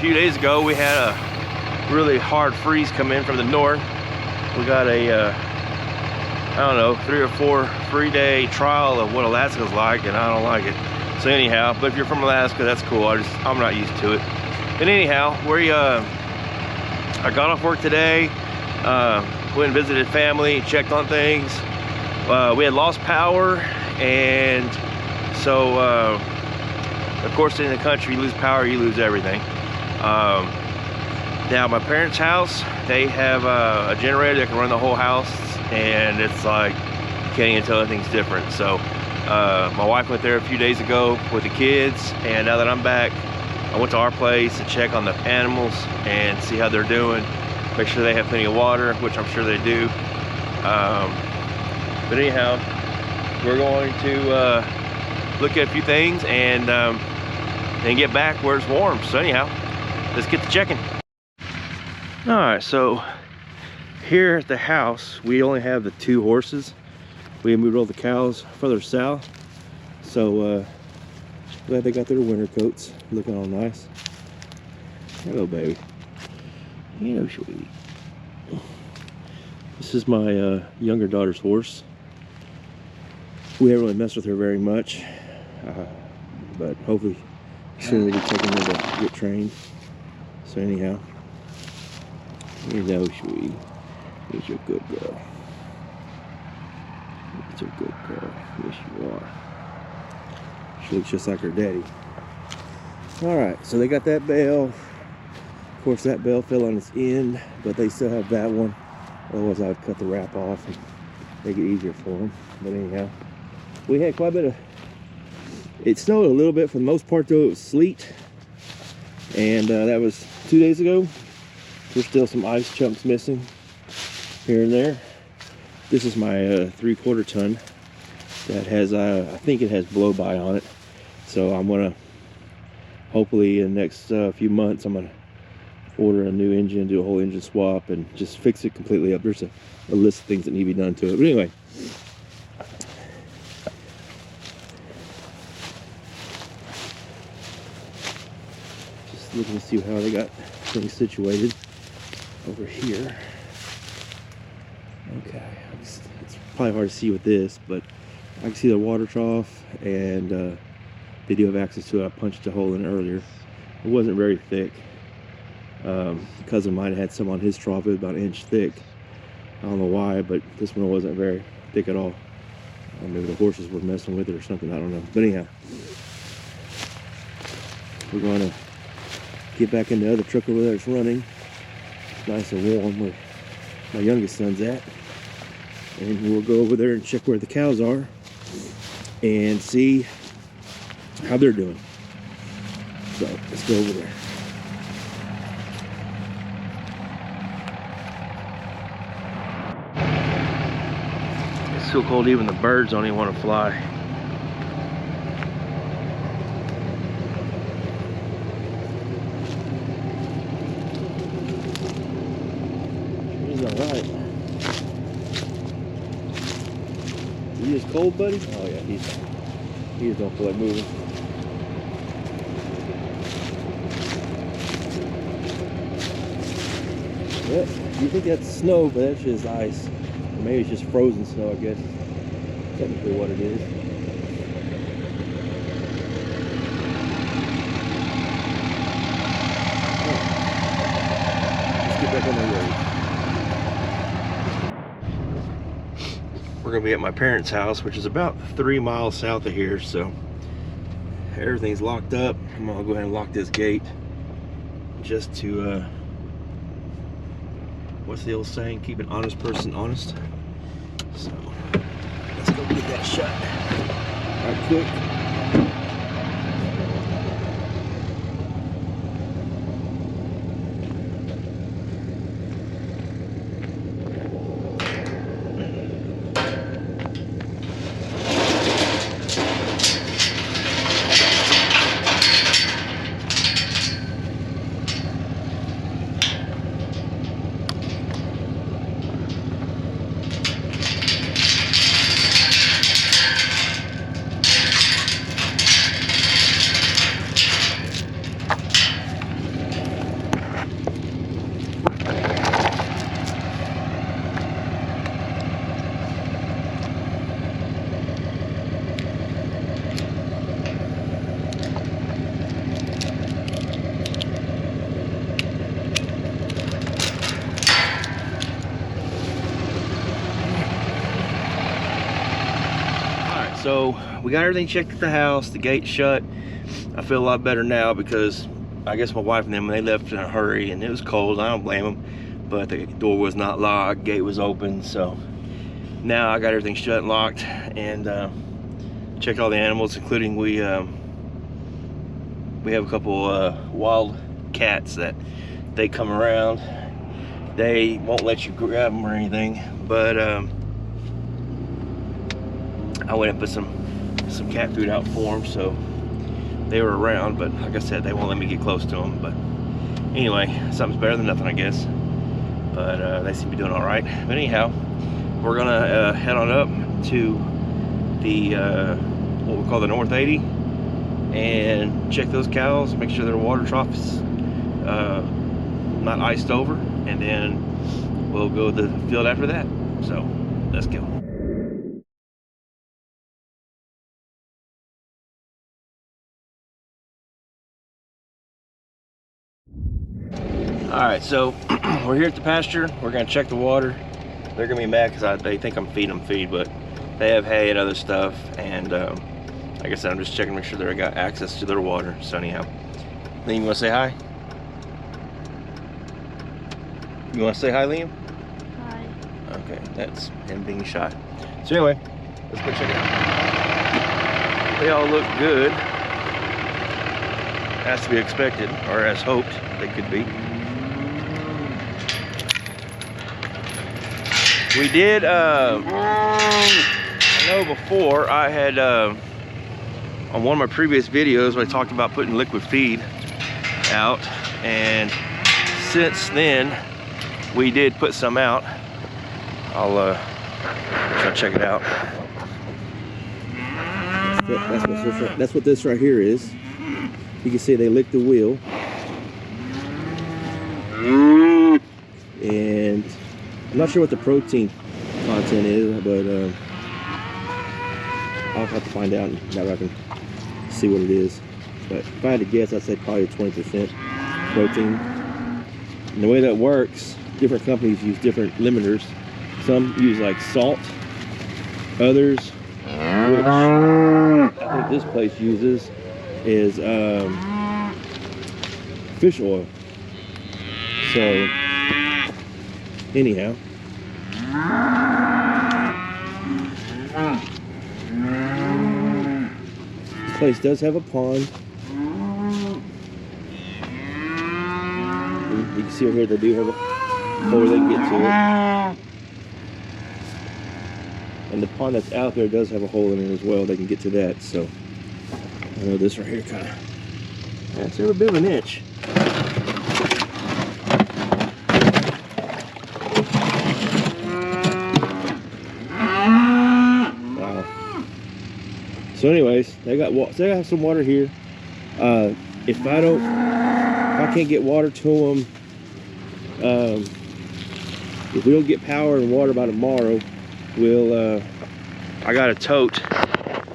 few days ago we had a really hard freeze come in from the north. We got a I don't know, 3 or 4 free-day trial of what Alaska's like, and I don't like it. So anyhow, but if you're from Alaska, that's cool. I'm not used to it. But anyhow, I got off work today, went and visited family, checked on things. We had lost power, and so of course in the country, you lose power, you lose everything. Now my parents' house, they have a generator that can run the whole house, and it's like you can't even tell anything's different. So my wife went there a few days ago with the kids, and now that I'm back, I went to our place to check on the animals and see how they're doing, make sure they have plenty of water, which I'm sure they do. But anyhow, we're going to look at a few things and get back where it's warm. So anyhow, let's get to checking. All right, so here at the house, we only have the 2 horses. We moved all the cows further south. So glad they got their winter coats, looking all nice. Hello, baby. You know, sweetie. This is my younger daughter's horse. We haven't really messed with her very much, but hopefully soon we'll be taking her to get trained. So anyhow, you know, sweetie. He's a good girl. He's a good girl. Yes, you are. She looks just like her daddy. Alright, so they got that bale. Of course, that bale fell on its end, but they still have that one. Otherwise, I would cut the wrap off and make it easier for them. But anyhow, we had quite a bit of... It snowed a little bit for the most part, though. It was sleet. And that was 2 days ago. There's still some ice chunks missing here and there. This is my 3/4 ton that has I think it has blow by on it, so I'm gonna hopefully in the next few months I'm gonna order a new engine, do a whole engine swap, and just fix it completely up. There's a list of things that need to be done to it, but anyway, just looking to see how they got things situated over here. Okay, it's probably hard to see with this, but I can see the water trough, and they do have access to it. I punched a hole in it earlier. It wasn't very thick. Cousin of mine had some on his trough. It was about 1 inch thick. I don't know why, but this one wasn't very thick at all. Maybe the horses were messing with it or something, I don't know. But anyhow, we're going to get back in the other truck over there that's running. It's nice and warm where my youngest son's at. And we'll go over there and check where the cows are and see how they're doing. So let's go over there. It's so cold, even the birds don't even want to fly. He's all right. You just cold, buddy? Oh yeah, he just don't feel like moving. Yeah, you think that's snow, but that's just ice. Or maybe it's just frozen snow, I guess. Technically what it is. Let's get back on the road. We're gonna be at my parents' house, which is about 3 miles south of here, so everything's locked up. I'm gonna go ahead and lock this gate just to what's the old saying? Keep an honest person honest. So let's go get that shut right quick. So we got everything checked at the house, the gate shut. I feel a lot better now because I guess my wife and them, they left in a hurry and it was cold. I don't blame them, but the door was not locked, gate was open. So now I got everything shut and locked, and checked all the animals, including we have a couple wild cats that they come around. They won't let you grab them or anything, but I went and put some cat food out for them, so they were around. But like I said, they won't let me get close to them. But anyway, something's better than nothing, I guess. But they seem to be doing all right. But anyhow, we're gonna head on up to the what we call the North 80 and check those cows, make sure their water trough is not iced over, and then we'll go to the field after that. So let's go. All right, so we're here at the pasture. We're gonna check the water. They're gonna be mad because they think I'm feeding them feed, but they have hay and other stuff. And like I said, I'm just checking to make sure they got access to their water. So anyhow, Liam, you wanna say hi? You wanna say hi, Liam? Hi. Okay, that's him being shy. So anyway, let's go check it out. They all look good, as to be expected, or as hoped they could be. We did, I know before I had, on one of my previous videos, I talked about putting liquid feed out, and since then, we did put some out. I'll try to check it out. That's what this right here is. You can see they licked the wheel. And I'm not sure what the protein content is, but I'll have to find out now that I can see what it is. But if I had to guess, I'd say probably 20% protein. And the way that works, different companies use different limiters. Some use like salt, others, which I think this place uses, is fish oil. So anyhow, this place does have a pond. You can see over here they do have a hole where they can get to it. And the pond that's out there does have a hole in it as well. They can get to that. So I know this right here kind of, that's a bit of an inch. Wow. So anyways, they have some water here. If I can't get water to them, if we don't get power and water by tomorrow, I got a tote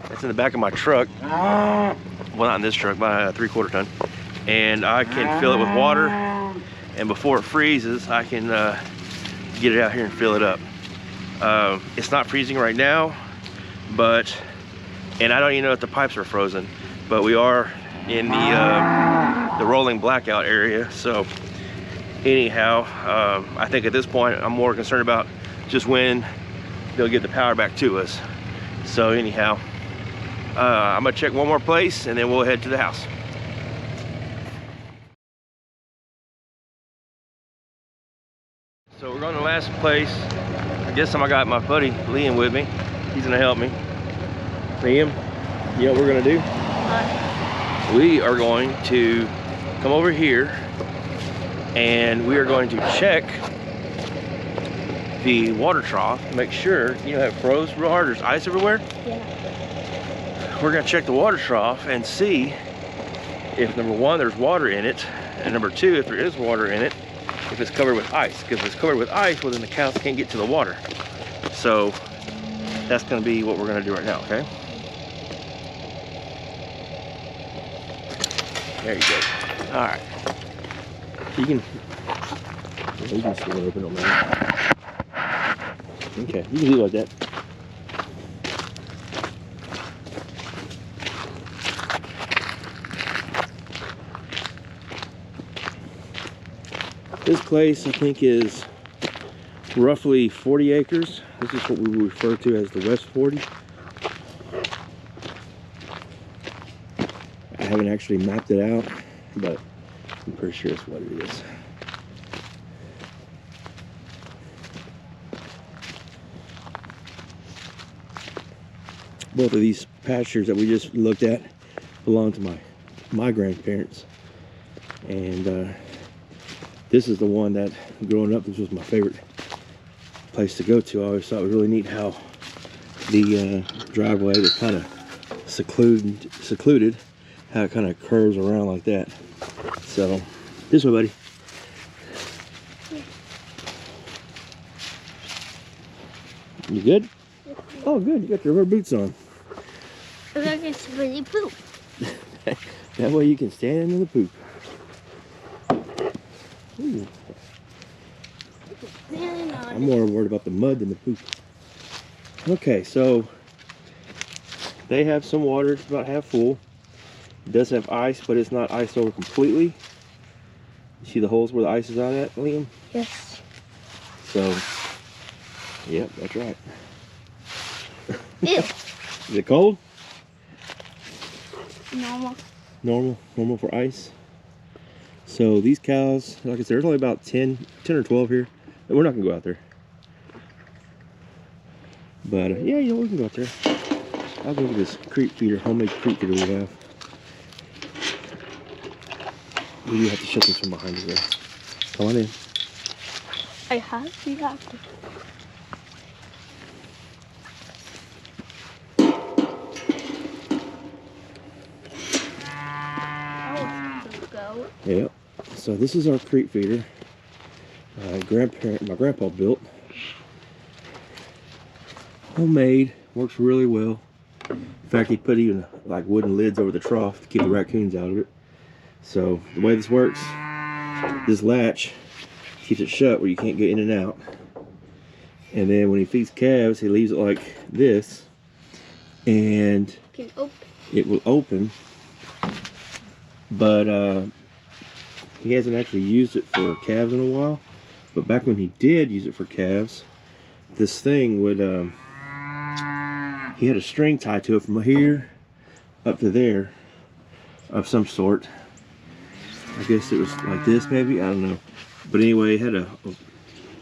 that's in the back of my truck. Well, not in this truck, but a 3/4 ton. And I can fill it with water. And before it freezes, I can get it out here and fill it up. It's not freezing right now, and I don't even know if the pipes are frozen, but we are in the rolling blackout area. So anyhow, I think at this point, I'm more concerned about just when they'll get the power back to us. So anyhow, I'm gonna check one more place and then we'll head to the house. So we're going to the last place. I guess I got my buddy Liam with me. He's gonna help me. Liam, you know what we're gonna do? What? We are going to come over here and we are going to check the water trough, make sure, you know, it froze real hard, there's ice everywhere. Yeah. We're gonna check the water trough and see if, number one, there's water in it, and number two, if there is water in it, if it's covered with ice. Because if it's covered with ice, well, then the cows can't get to the water. So that's gonna be what we're gonna do right now, okay? There you go. All right. You can still open it, man. Okay, you can do it like that. This place, I think, is roughly 40 acres. This is what we refer to as the West 40. I haven't actually mapped it out, but I'm pretty sure it's what it is. Both of these pastures that we just looked at belong to my grandparents, and this is the one that, growing up, this was my favorite place to go to. I always thought it was really neat how the driveway was kind of secluded, how it kind of curves around like that. So, this way, buddy. You good? Oh, good. You got your rubber boots on. Look like it's really poop. That way you can stand in the poop. Ooh. I'm more worried about the mud than the poop. Okay, so they have some water. It's about half full. It does have ice, but it's not iced over completely. You see the holes where the ice is out at, Liam? Yes. So, yep, that's right. Ew. Is it cold? Normal. Normal for ice. So these cows, like I said, there's only about 10 or 12 here. We're not gonna go out there. But yeah, you know, we can go out there. I'll go to this creep feeder, homemade creep feeder we have. We do have to shut this from behind us though. Come on in. I have to. You have to. Yep. So this is our creep feeder. My grandpa built. Homemade, works really well. In fact, he put even like wooden lids over the trough to keep the raccoons out of it. So the way this works, this latch keeps it shut where you can't get in and out. And then when he feeds calves, he leaves it like this, and it will open. But he hasn't actually used it for calves in a while. But back when he did use it for calves, this thing would, he had a string tied to it from here up to there of some sort. I guess it was like this maybe, I don't know. But anyway, it had I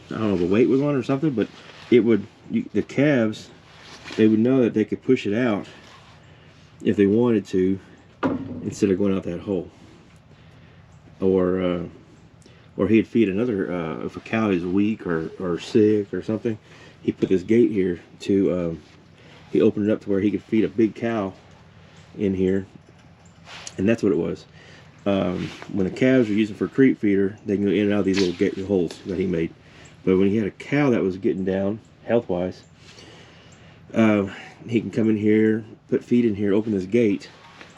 don't know if a weight was on it or something, but it would, the calves, they would know that they could push it out if they wanted to, instead of going out that hole. Or he'd feed another, if a cow is weak or sick or something, he put this gate here to, he opened it up to where he could feed a big cow in here. And that's what it was. When the calves are using for creep feeder, they can go in and out of these little gate holes that he made. But when he had a cow that was getting down, health-wise, he can come in here, put feed in here, open this gate,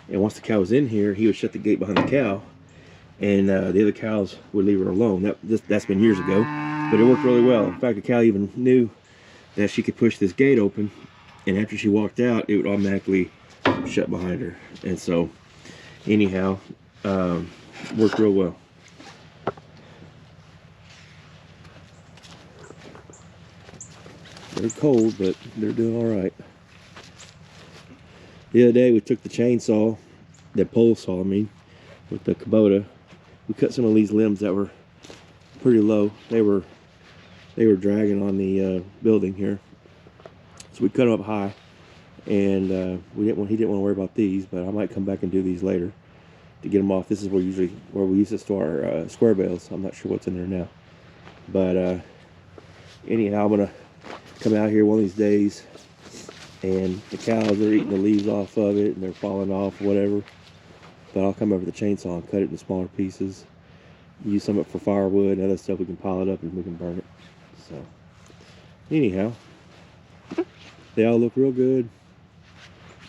and once the cow was in here, he would shut the gate behind the cow, and the other cows would leave her alone. That's been years ago, but it worked really well. In fact, the cow even knew that she could push this gate open, and after she walked out, it would automatically shut behind her. And so, anyhow, worked real well. They're cold, but they're doing all right. The other day we took the chainsaw, the pole saw, I mean, with the Kubota. We cut some of these limbs that were pretty low. They were dragging on the building here, so we cut them up high. And he didn't want to worry about these, but I might come back and do these later to get them off. This is where we used to store our square bales. I'm not sure what's in there now, but anyhow, I'm gonna come out here one of these days, and the cows are eating the leaves off of it and they're falling off, whatever. But I'll come over with the chainsaw and cut it into smaller pieces, use some of it for firewood and other stuff. We can pile it up and we can burn it. So anyhow, they all look real good.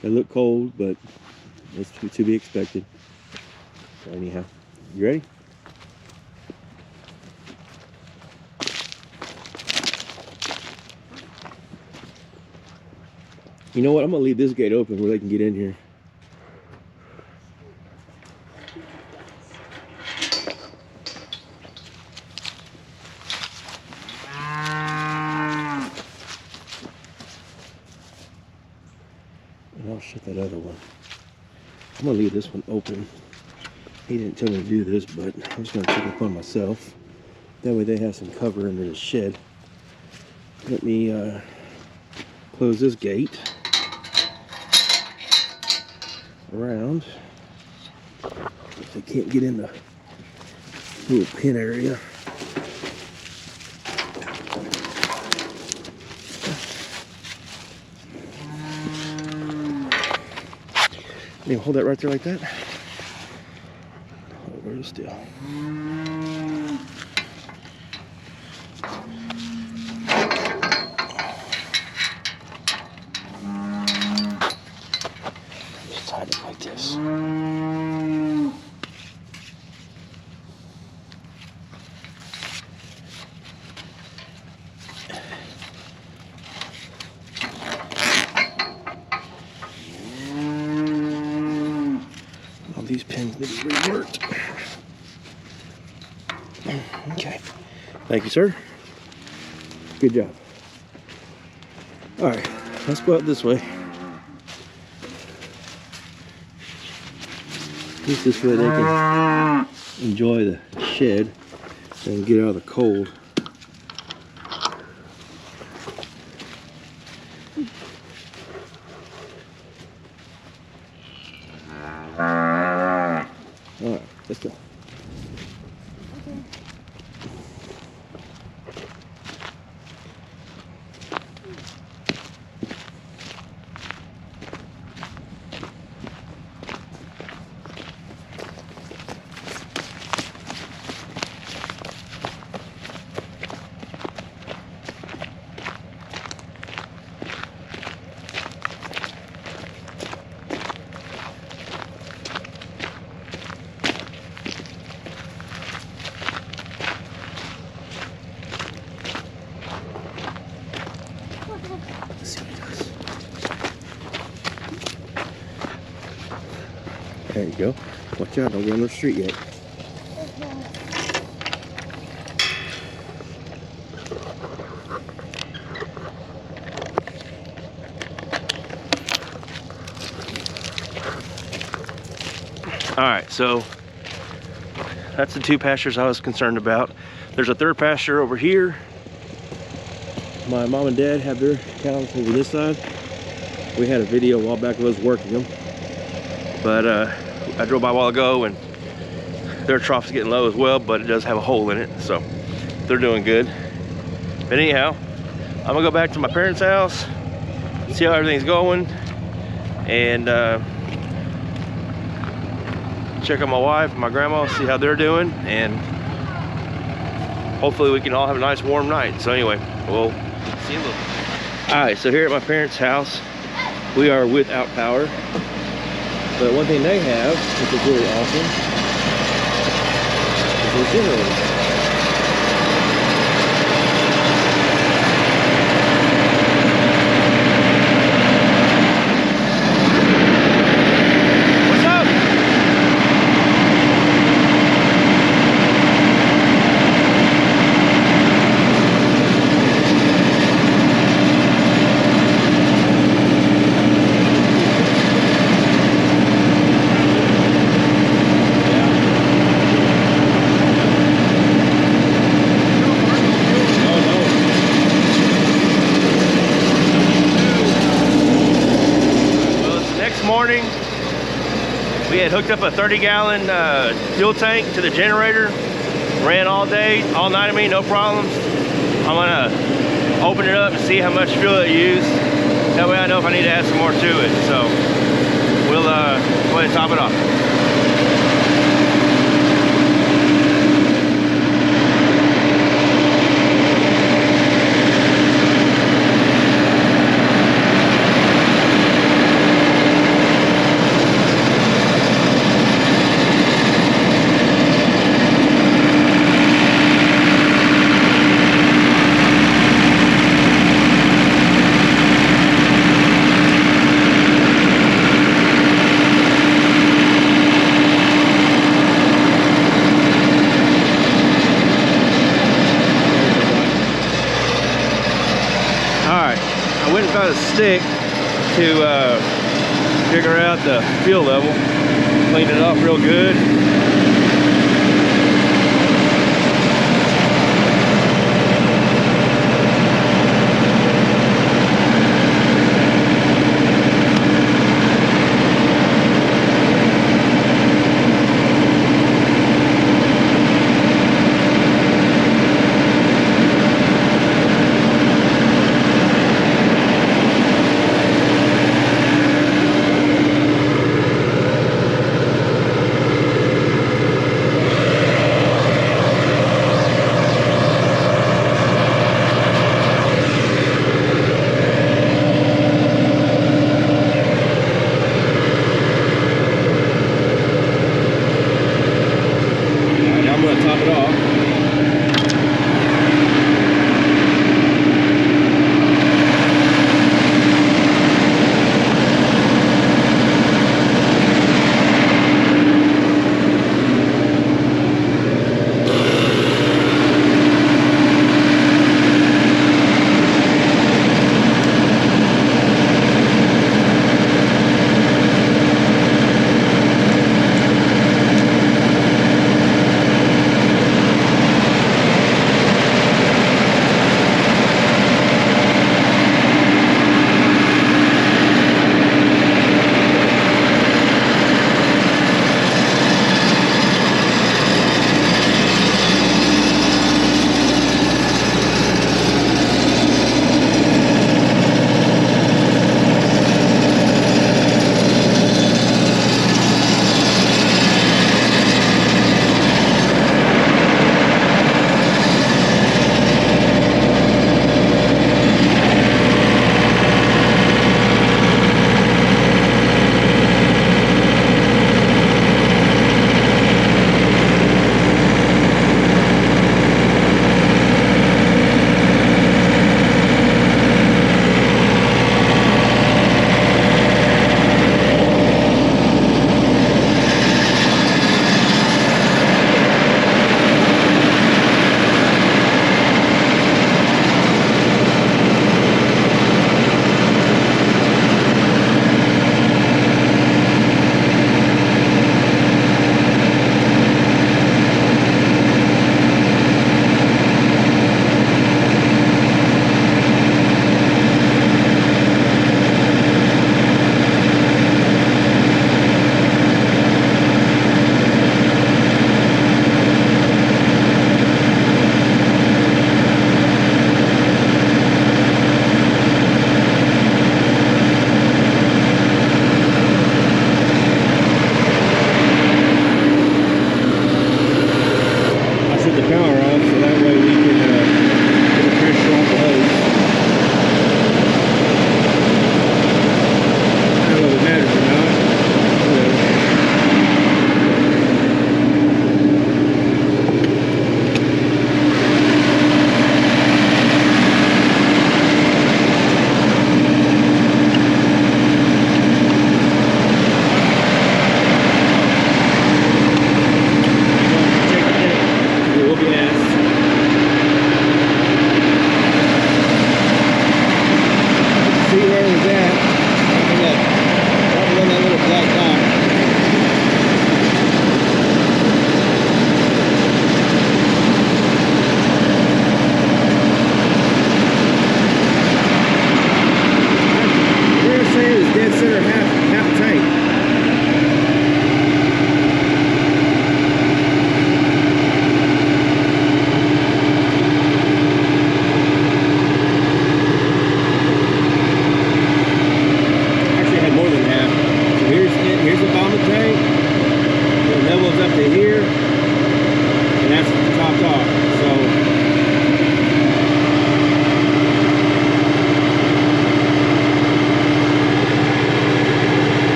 They look cold, but it's to be expected. So anyhow, you ready? You know what? I'm gonna leave this gate open where they can get in here. shut that other one. I'm gonna leave this one open. He didn't tell me to do this, but I'm just gonna take it upon myself. That way they have some cover under the shed. Let me close this gate around. If they can't get in the little pin area. Can you hold that right there like that? Hold it still. Just tie it like this. These pins need to be reworked. Okay. Thank you, sir. Good job. All right, let's go out this way. At least this way they can enjoy the shed and get out of the cold. All right, let's go. Let's see what he does. There you go. Watch out, don't go on the street yet. Alright, so that's the two pastures I was concerned about. There's a third pasture over here. My mom and dad have their cows over this side. We had a video a while back of us working them. But I drove by a while ago and their trough's getting low as well, but it does have a hole in it, so they're doing good. But anyhow, I'm gonna go back to my parents' house, see how everything's going, and check on my wife and my grandma, see how they're doing, and hopefully we can all have a nice warm night. So anyway, we'll see you a little. All right, so here at my parents' house, we are without power. But one thing they have, which is really awesome, is a generator. Morning, we had hooked up a 30-gallon fuel tank to the generator, ran all day, all night. No problems. I'm gonna open it up and see how much fuel it used. That way I know if I need to add some more to it. So we'll go ahead and top it off. A stick to figure out the fuel level, clean it off real good. Top it off.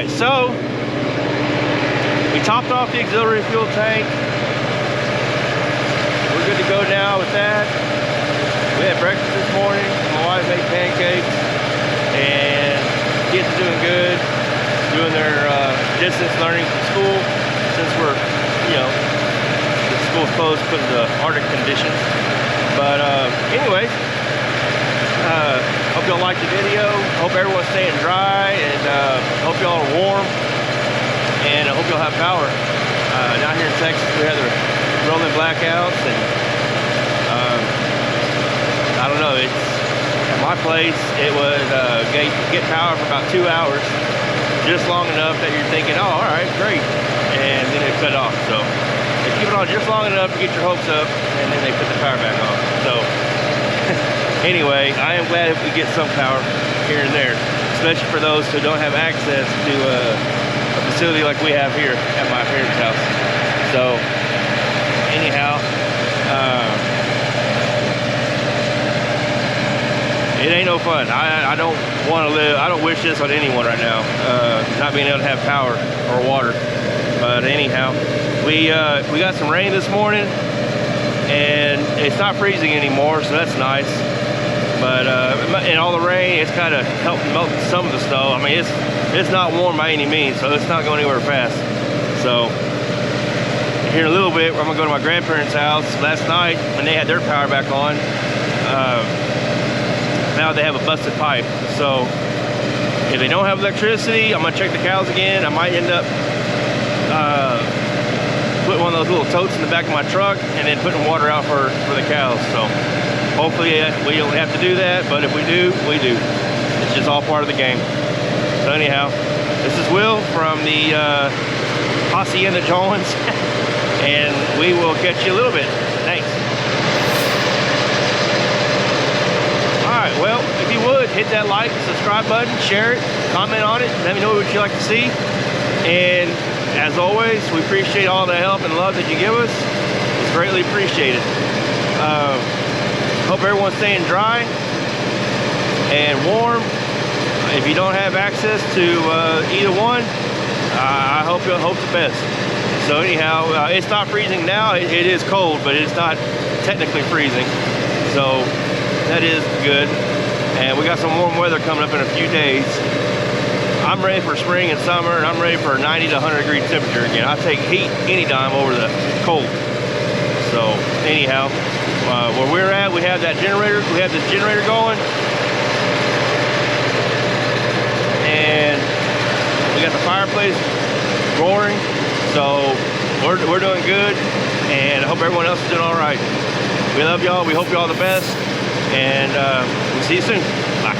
right, so we topped off the auxiliary fuel tank. We're good to go now with that. We had breakfast this morning. My wife made pancakes, and kids are doing good, doing their distance learning from school since we're, you know, the school's closed because of the Arctic conditions. But anyway, hope y'all liked the video. Hope everyone's staying dry, and hope y'all are warm, and I hope y'all have power. Down here in Texas, we had the rolling blackouts, and I don't know, it's at my place, it was get power for about 2 hours, just long enough that you're thinking, oh, all right, great, and then it cut off. So they keep it on just long enough to get your hopes up, and then they put the power back on. So anyway, I am glad if we get some power here and there, especially for those who don't have access to a facility like we have here at my parents' house. So anyhow, it ain't no fun. I don't want to live, I don't wish this on anyone right now, not being able to have power or water. But anyhow, we got some rain this morning, and it's not freezing anymore, so that's nice. But and all the rain, it's kind of helped melt some of the snow. I mean, it's not warm by any means, so it's not going anywhere fast. So here in a little bit, I'm gonna go to my grandparents' house. Last night, when they had their power back on, now they have a busted pipe. So if they don't have electricity, I'm gonna check the cows again. I might end up putting one of those little totes in the back of my truck and then putting water out for the cows. So hopefully we don't have to do that, but if we do, we do. It's just all part of the game. So anyhow, this is Will from the Hacienda Jones, and we will catch you a little bit. Thanks. Alright, well, if you would, hit that like, subscribe button, share it, comment on it, let me know what you'd like to see. And as always, we appreciate all the help and love that you give us. It's greatly appreciated. Hope everyone's staying dry and warm. If you don't have access to either one, I hope the best. So anyhow, it's not freezing now. It is cold, but it's not technically freezing. So that is good. And we got some warm weather coming up in a few days. I'm ready for spring and summer, and I'm ready for a 90 to 100 degree temperature again. I take heat any time over the cold. So anyhow, where we're at, we have that generator. We have this generator going, and we got the fireplace roaring. So we're doing good, and I hope everyone else is doing all right. We love y'all. We hope y'all the best, and we'll see you soon. Bye.